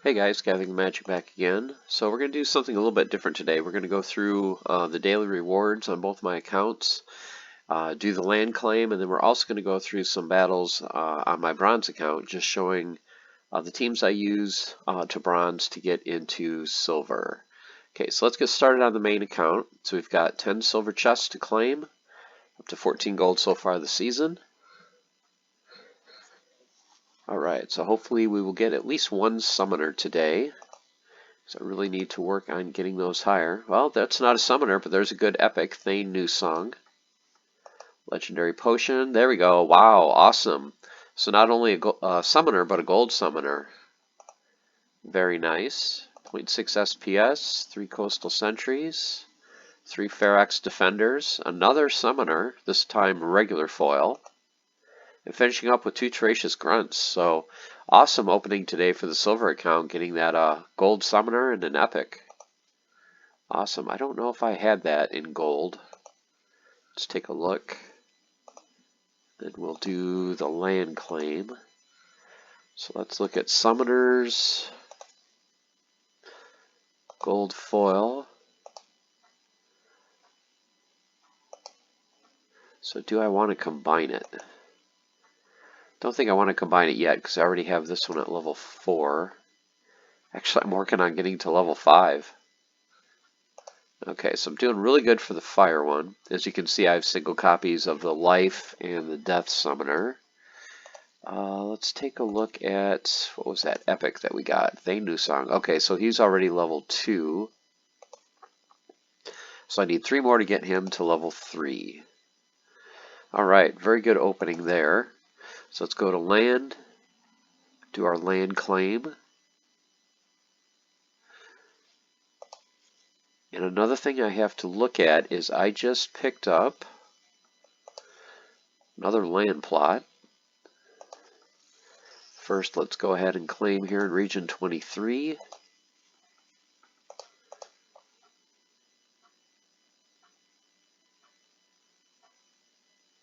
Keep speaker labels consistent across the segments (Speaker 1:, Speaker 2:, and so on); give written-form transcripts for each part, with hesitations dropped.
Speaker 1: Hey guys, Gathering Magic back again. So we're going to do something a little bit different today. We're going to go through the daily rewards on both my accounts, do the land claim, and then we're also going to go through some battles on my bronze account, just showing the teams I use to bronze to get into silver. Okay, so let's get started on the main account. So we've got 10 silver chests to claim, up to 14 gold so far this season. Alright, so hopefully we will get at least one summoner today. So I really need to work on getting those higher. Well, that's not a summoner, but there's a good epic Thane song. Legendary potion. There we go. Wow, awesome. So not only a summoner, but a gold summoner. Very nice. 0.6 SPS, 3 coastal sentries, 3 Ferox defenders, another summoner, this time regular foil, and finishing up with 2 Tenacious Grunts. So awesome opening today for the silver account, getting that gold summoner and an epic. Awesome. I don't know if I had that in gold. Let's take a look. Then we'll do the land claim. So let's look at summoners, gold foil. So do I want to combine it? Don't think I want to combine it yet because I already have this one at level 4. Actually, I'm working on getting to level 5. Okay, so I'm doing really good for the fire one. As you can see, I have single copies of the life and the death summoner. Let's take a look at, what was that epic that we got? Thane song. Okay, so he's already level 2. So I need 3 more to get him to level 3. Alright, very good opening there. So let's go to land, do our land claim. And another thing I have to look at is I just picked up another land plot. First, let's go ahead and claim here in region 23.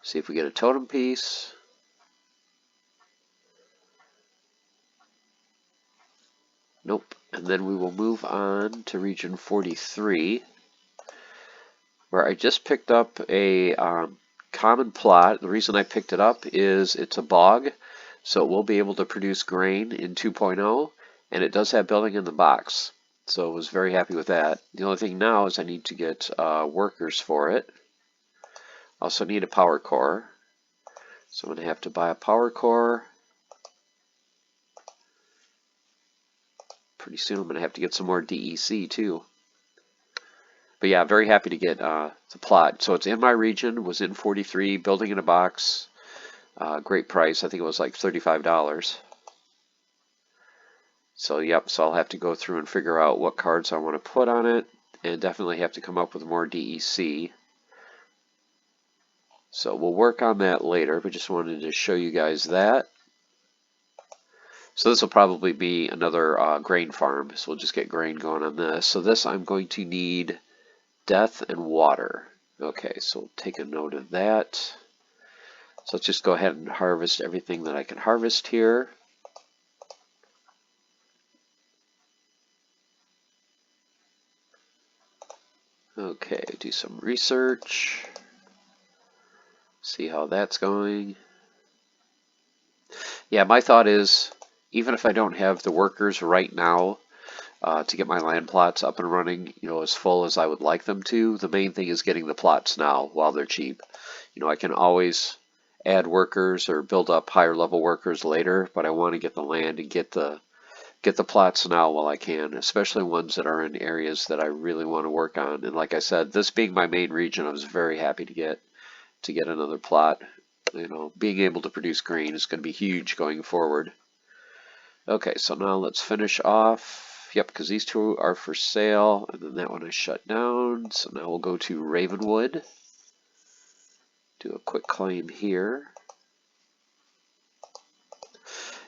Speaker 1: See if we get a totem piece. Nope. And then we will move on to region 43, where I just picked up a common plot. The reason I picked it up is it's a bog, so it will be able to produce grain in 2.0, and it does have building in the box. So I was very happy with that. The only thing now is I need to get workers for it. Also need a power core. So I'm going to have to buy a power core. Pretty soon I'm going to have to get some more DEC too. But yeah, very happy to get the plot. So it's in my region, was in 43, building in a box. Great price. I think it was like $35. So yep, so I'll have to go through and figure out what cards I want to put on it, and definitely have to come up with more DEC. So we'll work on that later, but just wanted to show you guys that. So this will probably be another grain farm, so we'll just get grain going on this. So this I'm going to need death and water. Okay, so we'll take a note of that. So let's just go ahead and harvest everything that I can harvest here. Okay, do some research. See how that's going. Yeah, my thought is, even if I don't have the workers right now to get my land plots up and running, as full as I would like them to, the main thing is getting the plots now while they're cheap. I can always add workers or build up higher level workers later, but I want to get the land and get the plots now while I can, especially ones that are in areas that I really want to work on. And like I said, this being my main region, I was very happy to get another plot. Being able to produce grain is going to be huge going forward. Okay, so now let's finish off. Yep, because these two are for sale, and then that one is shut down. So now we'll go to Ravenwood. Do a quick claim here.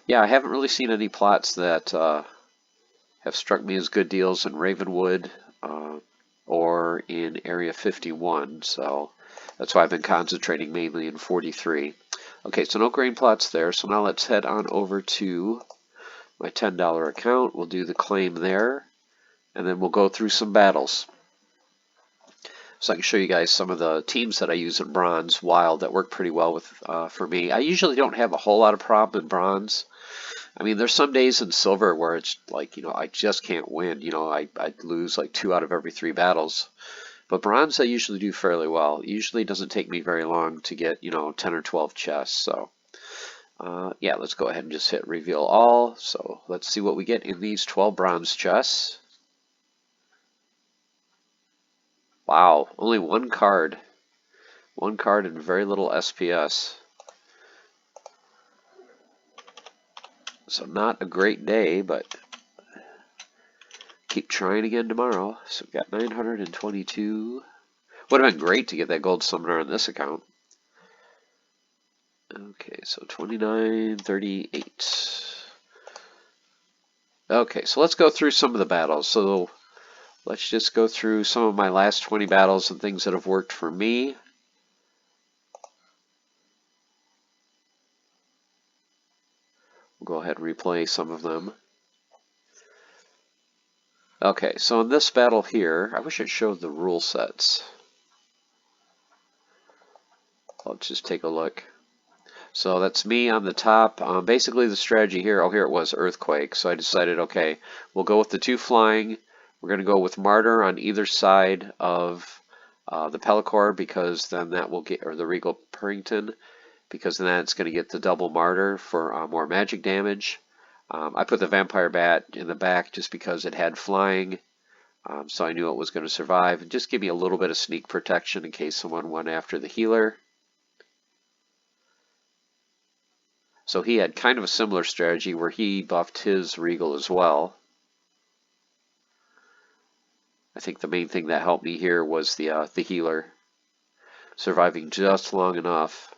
Speaker 1: Yeah, I haven't really seen any plots that have struck me as good deals in Ravenwood or in Area 51, so that's why I've been concentrating mainly in 43. Okay, so no grain plots there, so now let's head on over to my $10 account. We'll do the claim there, and then we'll go through some battles. So I can show you guys some of the teams that I use in Bronze Wild that work pretty well with for me. I usually don't have a whole lot of problem in Bronze. I mean, there's some days in Silver where it's like, I just can't win. I lose like 2 out of every 3 battles. But Bronze I usually do fairly well. It usually doesn't take me very long to get, 10 or 12 chests. So yeah, let's go ahead and just hit reveal all. So let's see what we get in these 12 bronze chests. Wow, only one card. One card and very little SPS. So not a great day, but keep trying again tomorrow. So we've got 922. Would have been great to get that gold summoner on this account. Okay, so 2938. Okay, so let's go through some of the battles. So let's just go through some of my last 20 battles and things that have worked for me. We'll go ahead and replay some of them. Okay, so in this battle here, I wish it showed the rule sets. Let's just take a look. So that's me on the top. Basically the strategy here, oh here it was, Earthquake. So I decided, okay, we'll go with the 2 flying. We're going to go with Martyr on either side of the Pellicor, because then that will get, or the Regal Purrington, because then it's going to get the double Martyr for more magic damage. I put the Vampire Bat in the back just because it had flying, so I knew it was going to survive, and just give me a little bit of sneak protection in case someone went after the healer. So he had kind of a similar strategy where he buffed his Regal as well. I think the main thing that helped me here was the healer surviving just long enough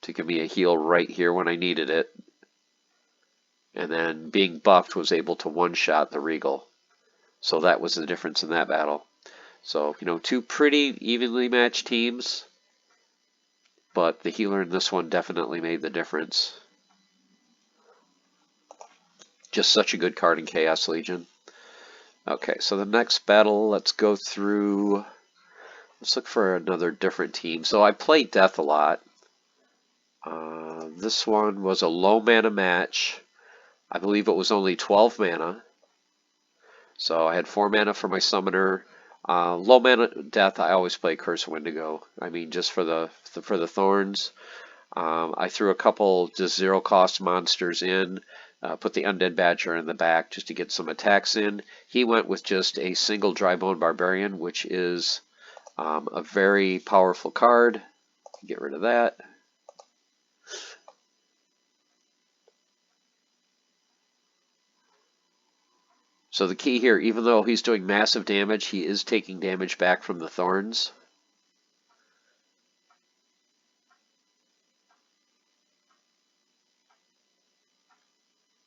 Speaker 1: to give me a heal right here when I needed it. And then being buffed was able to one-shot the Regal. So that was the difference in that battle. So, 2 pretty evenly matched teams, but the healer in this one definitely made the difference. Just such a good card in Chaos Legion. Okay, so the next battle, let's go through, let's look for another different team. So I played Death a lot. This one was a low mana match. I believe it was only 12 mana. So I had 4 mana for my summoner. Low mana Death, I always play Curse of Wendigo. I mean, just for the thorns. I threw a couple just 0 cost monsters in. Put the Undead Badger in the back just to get some attacks in. He went with just a single Drybone Barbarian, which is a very powerful card. Get rid of that. So the key here, even though he's doing massive damage, he is taking damage back from the thorns.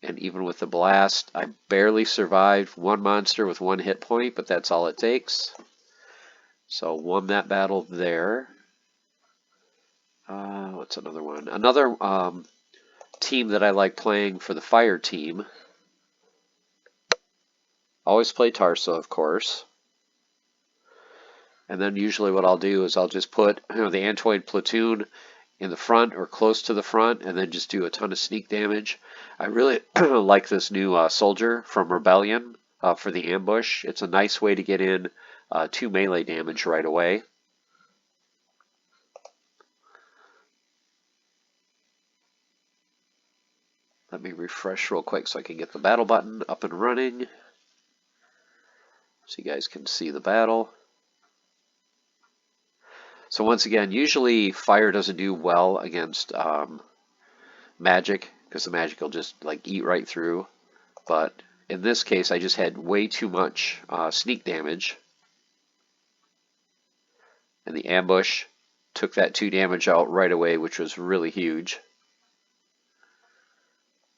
Speaker 1: And even with the blast, I barely survived 1 monster with 1 hit point, but that's all it takes. So won that battle there. What's another one? Another team that I like playing for the fire team. Always play Tarso, of course. And then usually what I'll do is I'll just put the Antoid platoon in the front or close to the front, and then just do a ton of sneak damage. I really like this new soldier from Rebellion for the ambush. It's a nice way to get in 2 melee damage right away. Let me refresh real quick so I can get the battle button up and running, so you guys can see the battle. So once again, usually fire doesn't do well against magic, because the magic will just like eat right through. But in this case, I just had way too much sneak damage. And the ambush took that 2 damage out right away, which was really huge.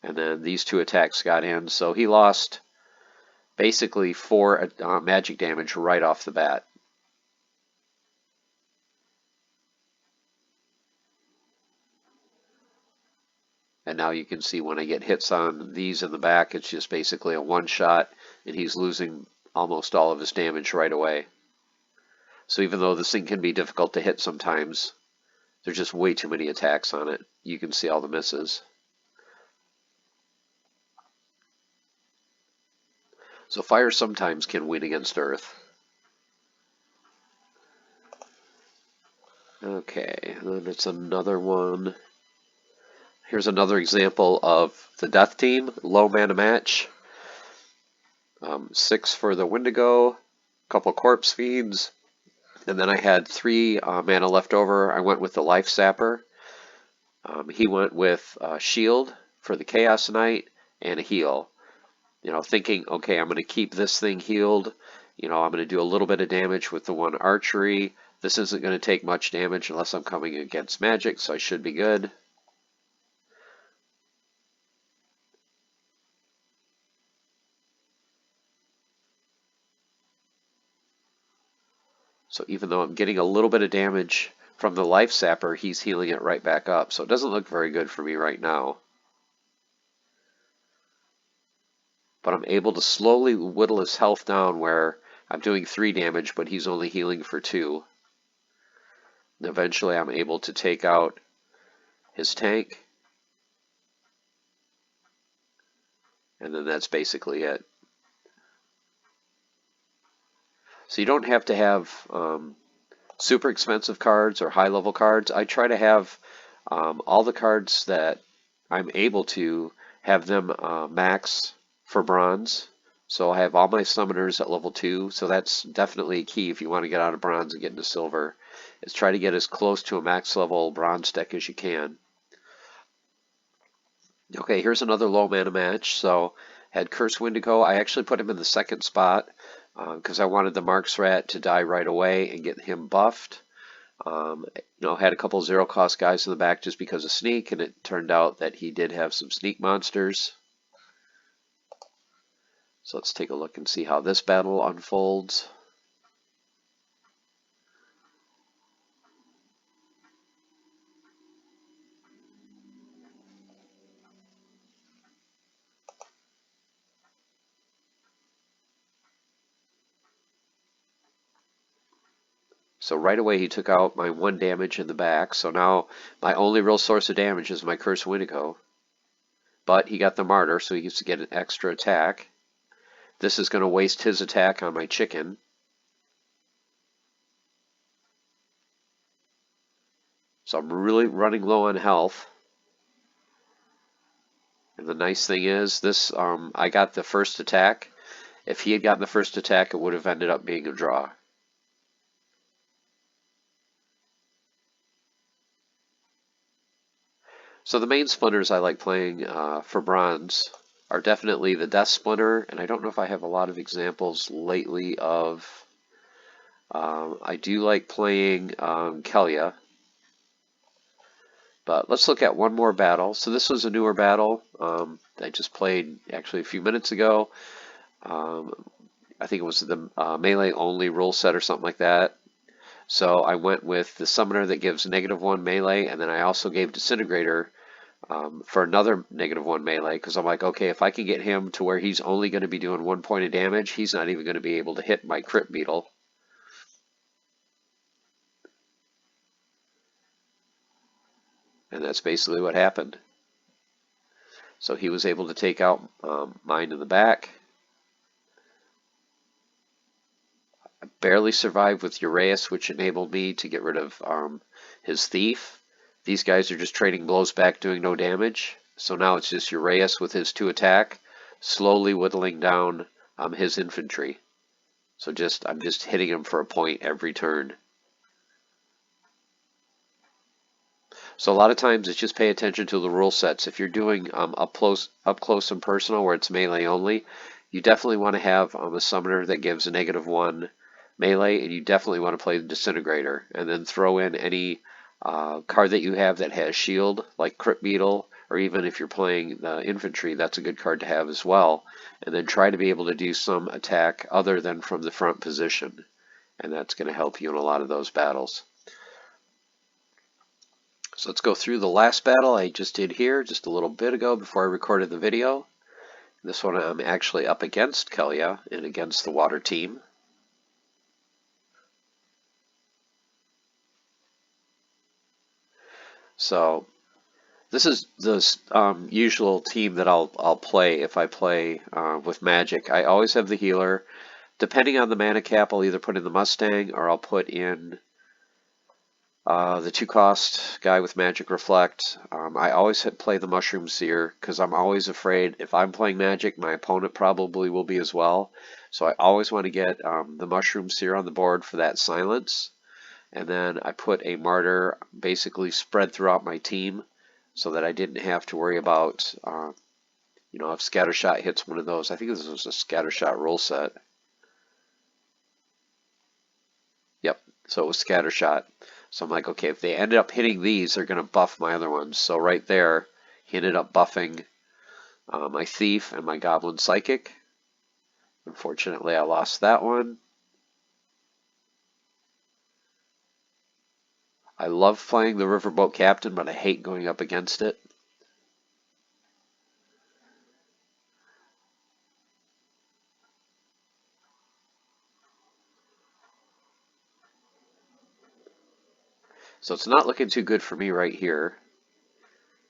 Speaker 1: And then these 2 attacks got in, so he lost basically 4 magic damage right off the bat. And now now you can see when I get hits on these in the back, it's just basically a one-shot, and he's losing almost all of his damage right away. So even though this thing can be difficult to hit sometimes, there's just way too many attacks on it. You can see all the misses. So fire sometimes can win against earth. Okay, then it's another one. Here's another example of the death team, low mana match. 6 for the Wendigo, couple corpse feeds, and then I had 3 mana left over. I went with the Life Sapper. He went with Shield for the Chaos Knight and a heal. Thinking, okay, I'm going to keep this thing healed. I'm going to do a little bit of damage with the one archery. This isn't going to take much damage unless I'm coming against magic, so I should be good. So even though I'm getting a little bit of damage from the Life Sapper, he's healing it right back up. So it doesn't look very good for me right now. But I'm able to slowly whittle his health down where I'm doing 3 damage, but he's only healing for 2. And eventually I'm able to take out his tank. And then that's basically it. So you don't have to have super expensive cards or high level cards. I try to have all the cards that I'm able to have them max for bronze. So I have all my summoners at level 2. So that's definitely key if you want to get out of bronze and get into silver, is try to get as close to a max level bronze deck as you can. Okay, here's another low mana match. So had Curse Wendigo. I actually put him in the second spot because I wanted the Marks Rat to die right away and get him buffed. Had a couple 0-cost guys in the back just because of sneak, and it turned out that he did have some sneak monsters. So let's take a look and see how this battle unfolds. So right away he took out my 1 damage in the back, so now my only real source of damage is my Curse Wendigo. But he got the Martyr, so he gets to get an extra attack. This is going to waste his attack on my chicken. So I'm really running low on health. And the nice thing is, this I got the first attack. If he had gotten the first attack, it would have ended up being a draw. So the main splinters I like playing for bronze are definitely the Death Splinter, and I don't know if I have a lot of examples lately of... I do like playing Kelia. But let's look at one more battle. So this was a newer battle I just played actually a few minutes ago. I think it was the melee only rule set or something like that. So I went with the summoner that gives -1 melee, and then I also gave Disintegrator for another -1 melee, because I'm like, okay, if I can get him to where he's only going to be doing 1 point of damage, he's not even going to be able to hit my Crypt Beetle. And that's basically what happened. So he was able to take out mine in the back. I barely survived with Uraeus, which enabled me to get rid of his Thief. These guys are just trading blows back, doing no damage. So now it's just Uraeus with his 2 attack, slowly whittling down his infantry. So I'm just hitting him for a point every turn. So a lot of times it's just pay attention to the rule sets. If you're doing up close and personal where it's melee only, you definitely want to have a summoner that gives a -1 melee, and you definitely want to play the Disintegrator, and then throw in any card that you have that has shield, like Crypt Beetle, or even if you're playing the infantry, that's a good card to have as well. And then try to be able to do some attack other than from the front position, and that's going to help you in a lot of those battles. So let's go through the last battle I just did here just a little bit ago before I recorded the video. This one I'm actually up against Kelia and against the water team. So this is the usual team that I'll play if I play with Magic. I always have the healer. Depending on the mana cap, I'll either put in the Mustang or I'll put in the 2-cost guy with Magic Reflect. I always play the Mushroom Seer because I'm always afraid if I'm playing Magic, my opponent probably will be as well. So I always want to get the Mushroom Seer on the board for that silence. And then I put a Martyr basically spread throughout my team so that I didn't have to worry about, if Scattershot hits one of those. I think this was a Scattershot rule set. Yep, so it was Scattershot. So I'm like, okay, if they ended up hitting these, they're going to buff my other ones. So right there, he ended up buffing my Thief and my Goblin Psychic. Unfortunately, I lost that one. I love playing the Riverboat Captain, but I hate going up against it. So it's not looking too good for me right here,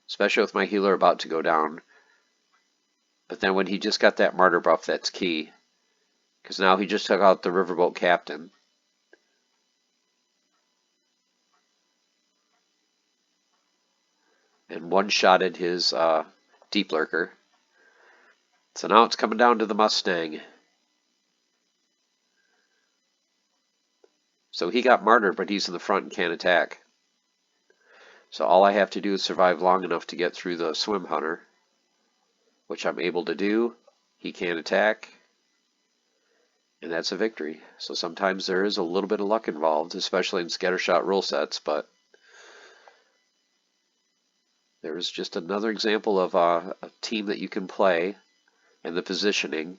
Speaker 1: especially with my healer about to go down. But then when he just got that Martyr buff, that's key. Because now he just took out the Riverboat Captain. And one-shotted his Deep Lurker. So now it's coming down to the Mustang. So he got martyred, but he's in the front and can't attack. So all I have to do is survive long enough to get through the Swim Hunter, which I'm able to do. He can't attack, and that's a victory. So sometimes there is a little bit of luck involved, especially in Scattershot rule sets, but there's just another example of a team that you can play and the positioning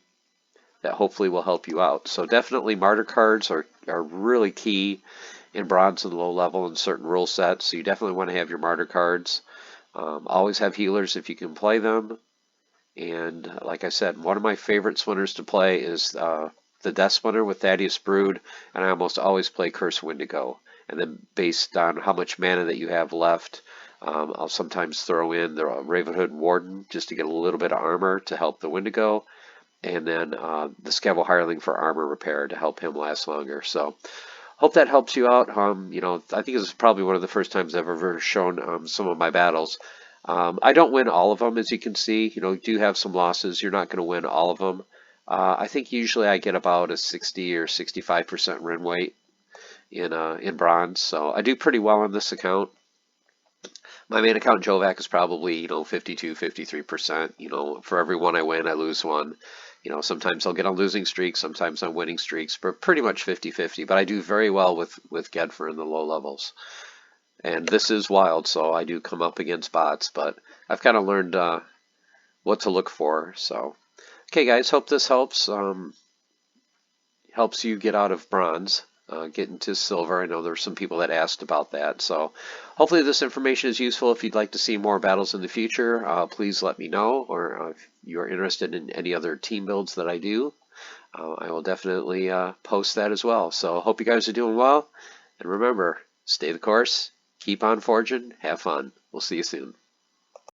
Speaker 1: that hopefully will help you out. So definitely Martyr cards are really key in bronze and low level in certain rule sets. So you definitely want to have your Martyr cards. Always have healers if you can play them. And like I said, one of my favorite Splinters to play is the Death Splinter with Thaddeus Brood, and I almost always play Curse Wendigo. And then based on how much mana that you have left, I'll sometimes throw in the Ravenhood Warden just to get a little bit of armor to help the Wendigo, and then the Scavel Hireling for armor repair to help him last longer. So hope that helps you out. I think this is probably one of the first times I've ever shown some of my battles. I don't win all of them, as you can see. You do have some losses. You're not going to win all of them. I think usually I get about a 60 or 65% win rate in bronze, so I do pretty well on this account. My main account, Jovac, is probably 52, 53%. For every one I win, I lose one. Sometimes I'll get on losing streaks, sometimes on winning streaks, but pretty much 50-50. But I do very well with Gedfer in the low levels. And this is wild, so I do come up against bots, but I've kind of learned what to look for. So, okay, guys, hope this helps. Helps you get out of bronze, get into silver. I know there's some people that asked about that. So, hopefully this information is useful. If you'd like to see more battles in the future, please let me know. Or if you're interested in any other team builds that I do, I will definitely post that as well. So, hope you guys are doing well. And remember, stay the course. Keep on forging. Have fun. We'll see you soon.